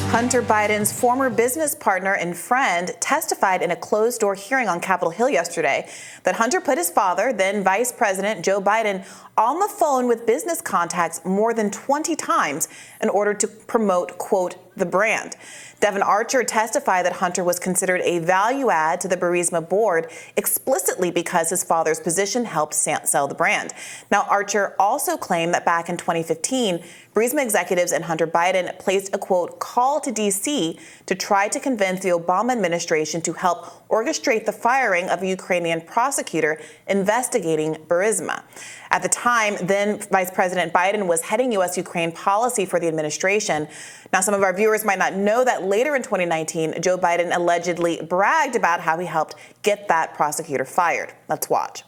Hunter Biden's former business partner and friend testified in a closed-door hearing on Capitol Hill yesterday that Hunter put his father, then Vice President Joe Biden, on the phone with business contacts more than 20 times in order to promote, quote, the brand. Devon testified that Hunter was considered a value add to the Burisma board explicitly because his father's position helped sell the brand. Now, Archer also claimed that back in 2015, Burisma executives and Hunter Biden placed a, quote, call to D.C. to try to convince the Obama administration to help orchestrate the firing of a Ukrainian prosecutor investigating Burisma. At the time, then Vice President Biden was heading U.S.-Ukraine policy for the administration. Now, some of our viewers might not know that later in 2019, Joe Biden allegedly bragged about how he helped get that prosecutor fired. Let's watch.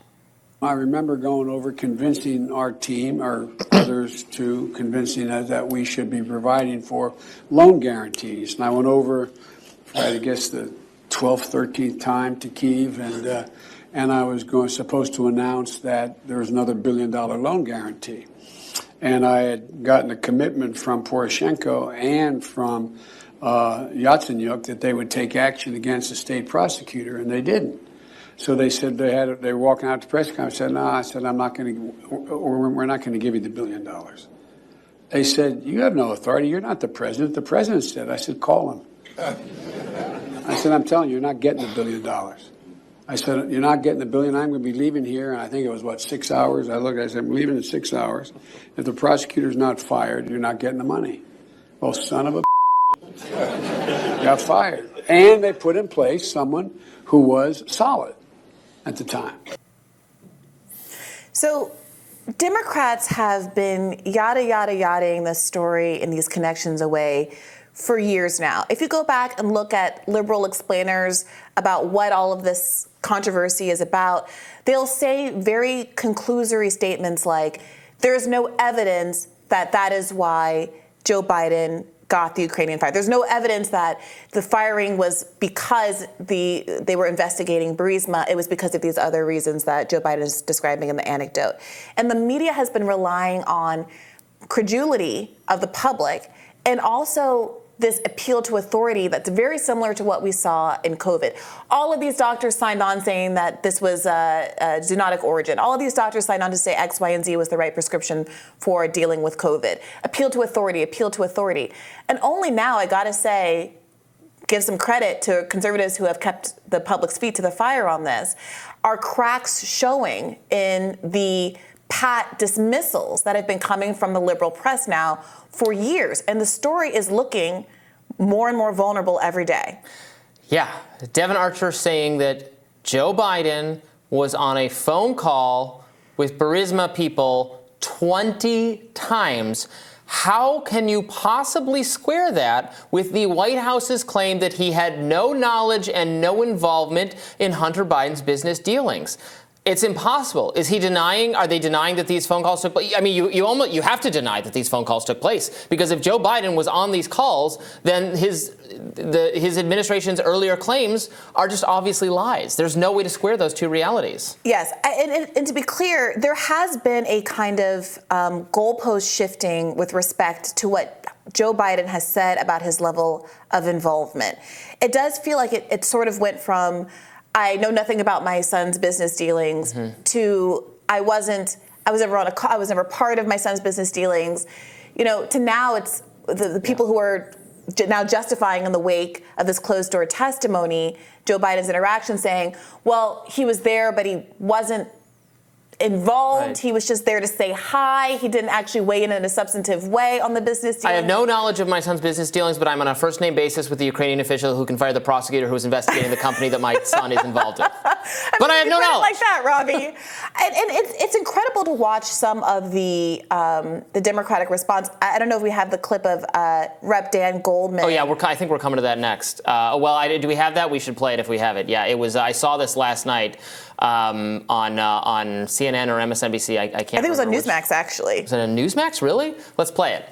I remember going over convincing our team, or others too, convincing us that we should be providing for loan guarantees. And I went over, I guess, the 12th, 13th time to Kyiv, and I was supposed to announce that there was another $1 billion loan guarantee. And I had gotten a commitment from Poroshenko and from Yatsenyuk that they would take action against the state prosecutor, and they didn't. So they said they were walking out to press conference. I said, no, I said, I'm not going to, or we're not going to give you the $1 billion. They said, you have no authority. You're not the president. The president said. I said, call him. I said, I'm telling you, you're not getting the $1 billion. I said, you're not getting the $1 billion. I'm going to be leaving here. And I think it was, 6 hours? I said, I'm leaving in 6 hours. If the prosecutor's not fired, you're not getting the money. Well, son of a got fired. And they put in place someone who was solid at the time. So Democrats have been yada-ing this story and these connections away for years now. If you go back and look at liberal explainers about what all of this controversy is about, they'll say very conclusory statements like, there's no evidence that that is why Joe Biden got the Ukrainian fire. There's no evidence that the firing was because they were investigating Burisma. It was because of these other reasons that Joe Biden is describing in the anecdote. And the media has been relying on credulity of the public and also this appeal to authority that's very similar to what we saw in COVID. All of these doctors signed on saying that this was a zoonotic origin. All of these doctors signed on to say X, Y, and Z was the right prescription for dealing with COVID. Appeal to authority, appeal to authority. And only now, I gotta say, give some credit to conservatives who have kept the public's feet to the fire on this, are cracks showing in the pat dismissals that have been coming from the liberal press now for years. And the story is looking more and more vulnerable every day. Yeah. Devon Archer saying that Joe Biden was on a phone call with Burisma people 20 times. How can you possibly square that with the White House's claim that he had no knowledge and no involvement in Hunter Biden's business dealings? It's impossible. Is he denying? Are they denying that these phone calls took place? I mean, you have to deny that these phone calls took place, because if Joe Biden was on these calls, then his administration's earlier claims are just obviously lies. There's no way to square those two realities. Yes, and to be clear, there has been a kind of goalpost shifting with respect to what Joe Biden has said about his level of involvement. It does feel like it sort of went from I know nothing about my son's business dealings to I was never part of my son's business dealings, to now it's the people who are now justifying in the wake of this closed door testimony, Joe Biden's interaction saying, well, he was there, but he wasn't involved. Right. He was just there to say hi. He didn't actually weigh in a substantive way on the business dealings. I have no knowledge of my son's business dealings, but I'm on a first-name basis with the Ukrainian official who can fire the prosecutor who is investigating the company that my son is involved in. But I have no knowledge. Like that, Robby. and it's incredible to watch some of the Democratic response. I don't know if we have the clip of Rep. Dan Goldman. Oh, yeah. I think we're coming to that next. Do we have that? We should play it if we have it. Yeah, it was. I saw this last night. On CNN or MSNBC, I can't remember. I think it was on Newsmax, actually. Was it on Newsmax, really? Let's play it.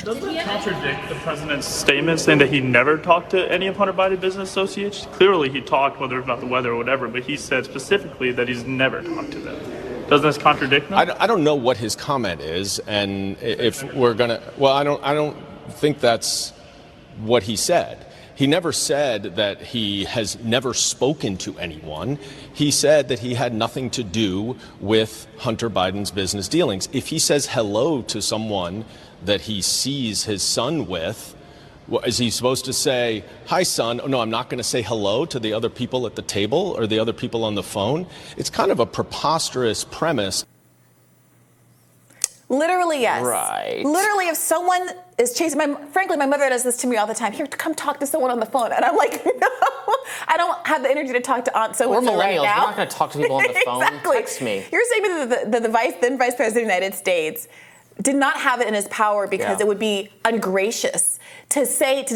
Doesn't that contradict the president's statement saying that he never talked to any of Hunter Biden's business associates? Clearly he talked, whether about the weather or whatever, but he said specifically that he's never talked to them. Doesn't this contradict them? I don't know what his comment is, and if we're going to... Well, I don't think that's what he said. He never said that he has never spoken to anyone. He said that he had nothing to do with Hunter Biden's business dealings. If he says hello to someone that he sees his son with, is he supposed to say, "Hi, son"? Oh, no, I'm not going to say hello to the other people at the table or the other people on the phone. It's kind of a preposterous premise. Literally, yes. Right. Literally, if someone is chasing, frankly, my mother does this to me all the time. Here, come talk to someone on the phone. And I'm like, no, I don't have the energy to talk to Aunt so-and-so right now. We're millennials. We're not going to talk to people on the phone. Exactly. Text me. You're saying that the then Vice President of the United States did not have it in his power because it would be ungracious to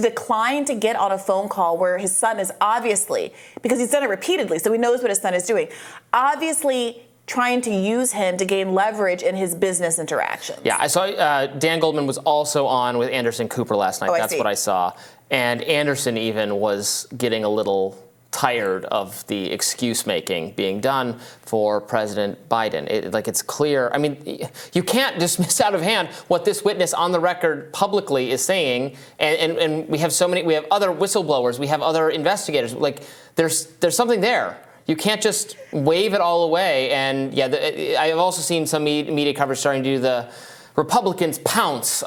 decline to get on a phone call where his son is obviously, because he's done it repeatedly, so he knows what his son is doing, obviously trying to use him to gain leverage in his business interactions. Yeah, I saw Dan Goldman was also on with Anderson Cooper last night. That's what I saw. And Anderson even was getting a little tired of the excuse making being done for President Biden. It's clear. I mean, you can't dismiss out of hand what this witness on the record publicly is saying. And we have we have other whistleblowers, we have other investigators. Like there's something there. You can't just wave it all away. And I've also seen some media coverage starting to do the Republicans pounce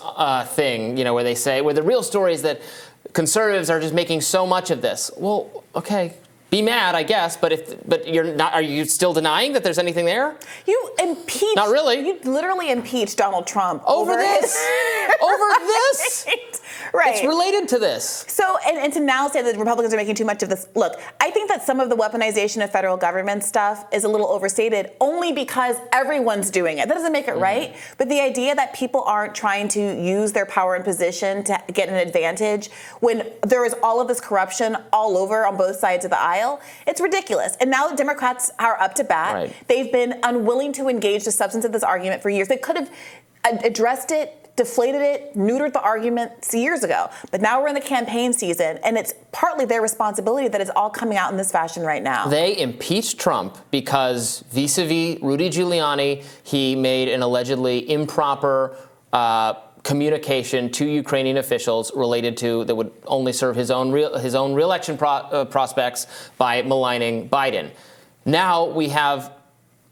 thing, where they say, where the real story is that conservatives are just making so much of this. Well, okay, be mad, I guess, but you're not. Are you still denying that there's anything there? You impeached. Not really. You literally impeached Donald Trump over this. Over this. Right. It's related to this. So, and to now say that the Republicans are making too much of this. Look, I think that some of the weaponization of federal government stuff is a little overstated only because everyone's doing it. That doesn't make it right. But the idea that people aren't trying to use their power and position to get an advantage when there is all of this corruption all over on both sides of the aisle, it's ridiculous. And now the Democrats are up to bat. Right. They've been unwilling to engage the substance of this argument for years. They could have addressed it, deflated it, neutered the arguments years ago. But now we're in the campaign season, and it's partly their responsibility that it's all coming out in this fashion right now. They impeached Trump because vis-a-vis Rudy Giuliani, he made an allegedly improper communication to Ukrainian officials related to that would only serve his own re-election prospects by maligning Biden. Now we have,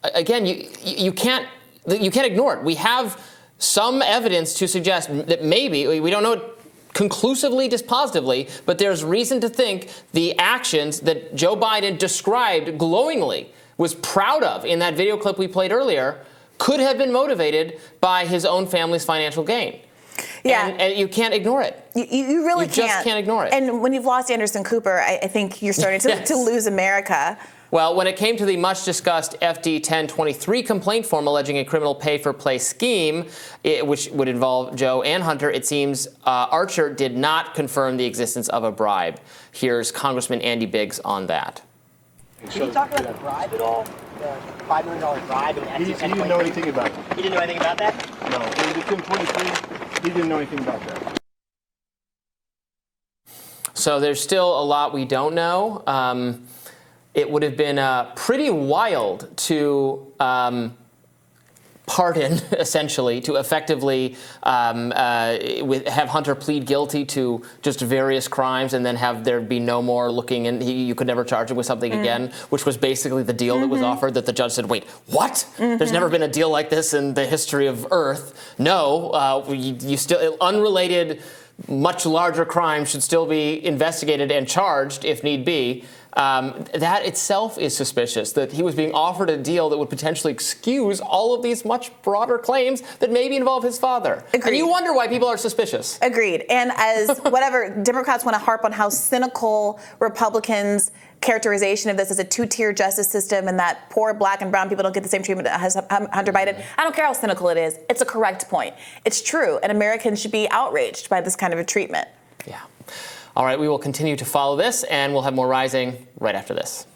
again, you can't ignore it. We have some evidence to suggest that maybe, we don't know it conclusively, dispositively, but there's reason to think the actions that Joe Biden described glowingly, was proud of in that video clip we played earlier, could have been motivated by his own family's financial gain. Yeah. And you can't ignore it. You really can't. You just can't ignore it. And when you've lost Anderson Cooper, I think you're starting to lose America. Well, when it came to the much-discussed FD 1023 complaint form alleging a criminal pay-for-play scheme, which would involve Joe and Hunter, it seems Archer did not confirm the existence of a bribe. Here's Congressman Andy Biggs on that. Can you talk about the bribe at all? The $5 million bribe? He didn't know anything about it. He didn't know anything about that? No, in the 1023, he didn't know anything about that. So there's still a lot we don't know. It would have been pretty wild to pardon, essentially, to effectively have Hunter plead guilty to just various crimes and then have there be no more looking, and you could never charge him with something again, which was basically the deal that was offered, that the judge said, wait, what? There's never been a deal like this in the history of Earth. No, you still, unrelated, much larger crimes should still be investigated and charged if need be. That itself is suspicious, that he was being offered a deal that would potentially excuse all of these much broader claims that maybe involve his father. Agreed. And you wonder why people are suspicious. Agreed. And as whatever, Democrats want to harp on how cynical Republicans' characterization of this as a two-tier justice system and that poor black and brown people don't get the same treatment as Hunter Biden. I don't care how cynical it is. It's a correct point. It's true. And Americans should be outraged by this kind of a treatment. Yeah. All right, we will continue to follow this, and we'll have more Rising right after this.